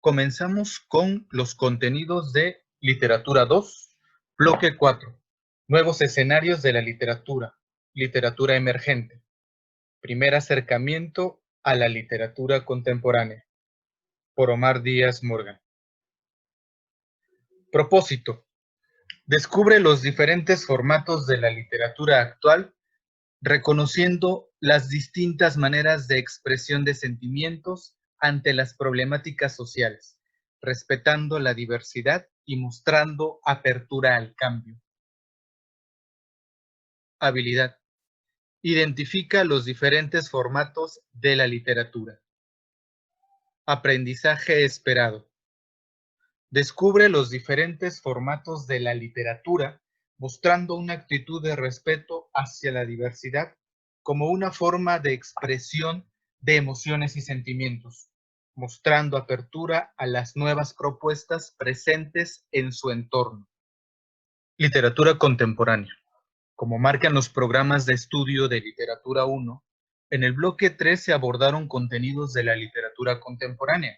Comenzamos con los contenidos de Literatura 2, Bloque 4, Nuevos escenarios de la literatura, literatura emergente, primer acercamiento a la literatura contemporánea, por Omar Díaz Morgan. Propósito: descubre los diferentes formatos de la literatura actual, reconociendo las distintas maneras de expresión de sentimientos ante las problemáticas sociales, respetando la diversidad y mostrando apertura al cambio. Habilidad: identifica los diferentes formatos de la literatura. Aprendizaje esperado: descubre los diferentes formatos de la literatura, mostrando una actitud de respeto hacia la diversidad como una forma de expresión de emociones y sentimientos, mostrando apertura a las nuevas propuestas presentes en su entorno. Literatura contemporánea. Como marcan los programas de estudio de Literatura 1, en el bloque 3 se abordaron contenidos de la literatura contemporánea,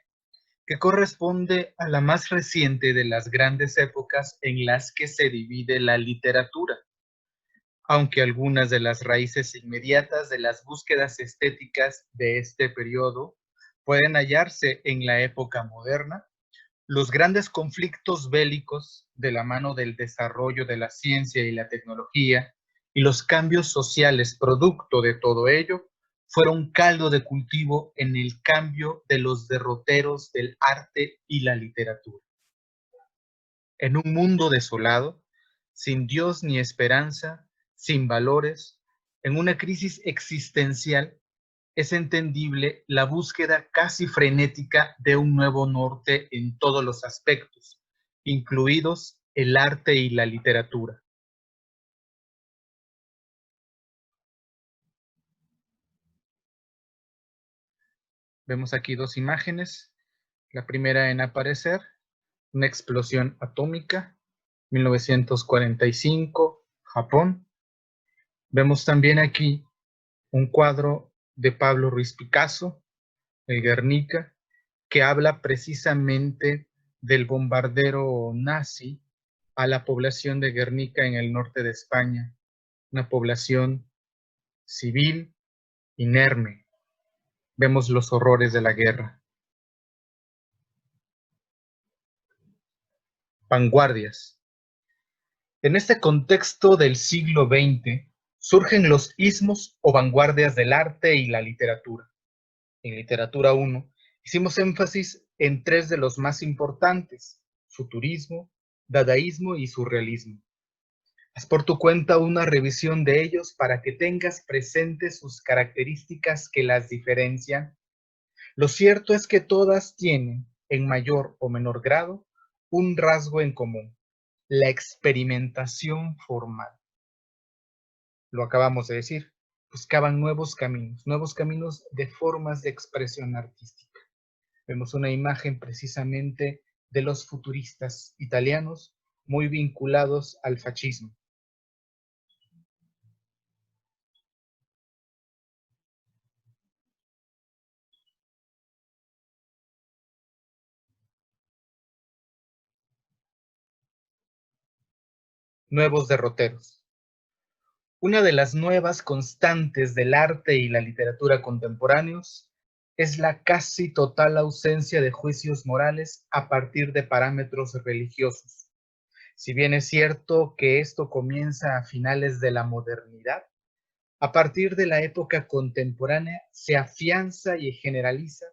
que corresponde a la más reciente de las grandes épocas en las que se divide la literatura. Aunque algunas de las raíces inmediatas de las búsquedas estéticas de este periodo pueden hallarse en la época moderna, los grandes conflictos bélicos de la mano del desarrollo de la ciencia y la tecnología y los cambios sociales producto de todo ello fueron caldo de cultivo en el cambio de los derroteros del arte y la literatura. En un mundo desolado, sin Dios ni esperanza, sin valores, en una crisis existencial, es entendible la búsqueda casi frenética de un nuevo norte en todos los aspectos, incluidos el arte y la literatura. Vemos aquí dos imágenes. La primera en aparecer, una explosión atómica, 1945, Japón. Vemos también aquí un cuadro de Pablo Ruiz Picasso, el Guernica, que habla precisamente del bombardero nazi a la población de Guernica en el norte de España, una población civil, inerme. Vemos los horrores de la guerra. Vanguardias. En este contexto del siglo XX, surgen los ismos o vanguardias del arte y la literatura. En Literatura 1, hicimos énfasis en tres de los más importantes: futurismo, dadaísmo y surrealismo. Haz por tu cuenta una revisión de ellos para que tengas presentes sus características que las diferencian. Lo cierto es que todas tienen, en mayor o menor grado, un rasgo en común: la experimentación formal. Lo acabamos de decir, buscaban nuevos caminos de formas de expresión artística. Vemos una imagen precisamente de los futuristas italianos muy vinculados al fascismo. Nuevos derroteros. Una de las nuevas constantes del arte y la literatura contemporáneos es la casi total ausencia de juicios morales a partir de parámetros religiosos. Si bien es cierto que esto comienza a finales de la modernidad, a partir de la época contemporánea se afianza y generaliza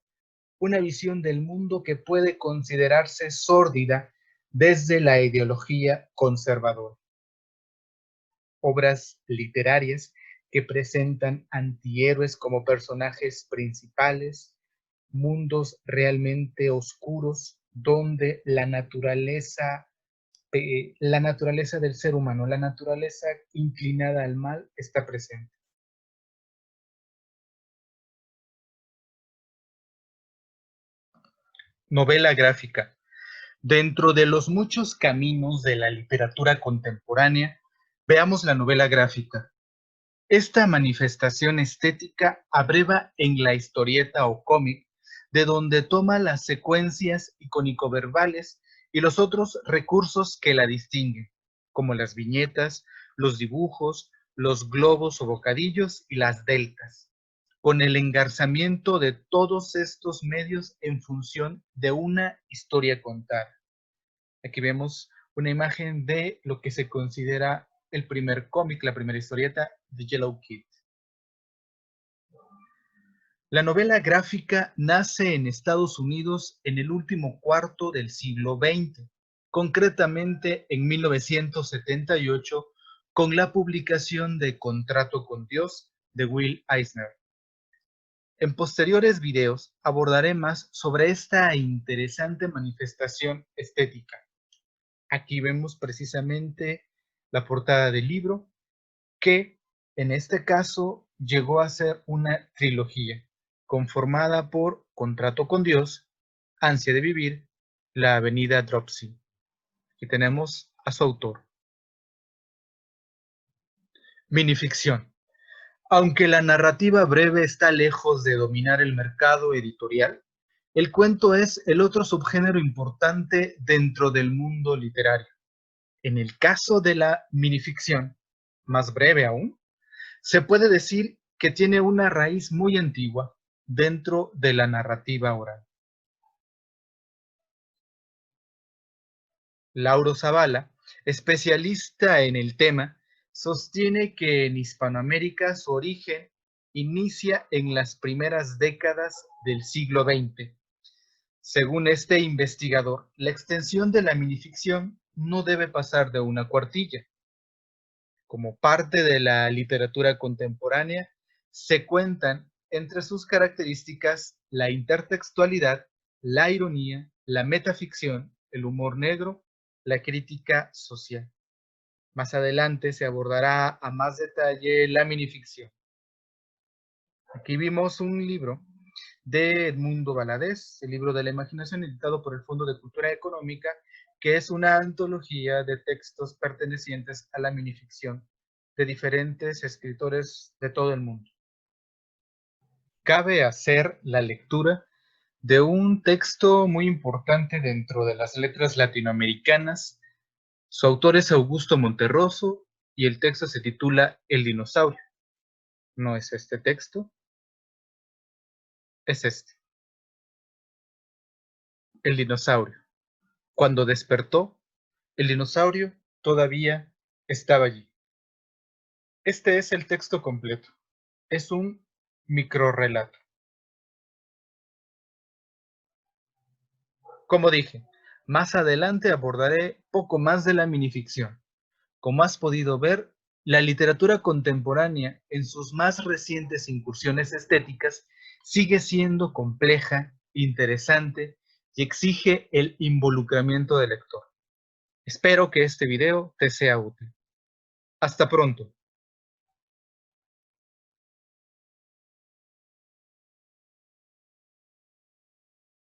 una visión del mundo que puede considerarse sórdida desde la ideología conservadora. Obras literarias que presentan antihéroes como personajes principales, mundos realmente oscuros donde la naturaleza del ser humano, la naturaleza inclinada al mal, está presente. Novela gráfica. Dentro de los muchos caminos de la literatura contemporánea, veamos la novela gráfica. Esta manifestación estética abreva en la historieta o cómic de donde toma las secuencias icónico-verbales y los otros recursos que la distinguen, como las viñetas, los dibujos, los globos o bocadillos y las deltas, con el engarzamiento de todos estos medios en función de una historia contada. Aquí vemos una imagen de lo que se considera el primer cómic, la primera historieta, The Yellow Kid. La novela gráfica nace en Estados Unidos en el último cuarto del siglo XX, concretamente en 1978, con la publicación de Contrato con Dios de Will Eisner. En posteriores videos abordaré más sobre esta interesante manifestación estética. Aquí vemos precisamente la portada del libro, que en este caso llegó a ser una trilogía, conformada por Contrato con Dios, Ansia de Vivir, La Avenida Dropsy. Aquí tenemos a su autor. Minificción. Aunque la narrativa breve está lejos de dominar el mercado editorial, el cuento es el otro subgénero importante dentro del mundo literario. En el caso de la minificción, más breve aún, se puede decir que tiene una raíz muy antigua dentro de la narrativa oral. Lauro Zavala, especialista en el tema, sostiene que en Hispanoamérica su origen inicia en las primeras décadas del siglo XX. Según este investigador, la extensión de la minificción no debe pasar de una cuartilla. Como parte de la literatura contemporánea, se cuentan entre sus características la intertextualidad, la ironía, la metaficción, el humor negro, la crítica social. Más adelante se abordará a más detalle la minificción. Aquí vimos un libro de Edmundo Valadez, el libro de la imaginación, editado por el Fondo de Cultura Económica, que es una antología de textos pertenecientes a la minificción de diferentes escritores de todo el mundo. Cabe hacer la lectura de un texto muy importante dentro de las letras latinoamericanas. Su autor es Augusto Monterroso y el texto se titula El dinosaurio. No es este texto, es este. El dinosaurio. Cuando despertó, el dinosaurio todavía estaba allí. Este es el texto completo. Es un microrrelato. Como dije, más adelante abordaré poco más de la minificción. Como has podido ver, la literatura contemporánea, en sus más recientes incursiones estéticas, sigue siendo compleja, interesante y exige el involucramiento del lector. Espero que este video te sea útil. Hasta pronto.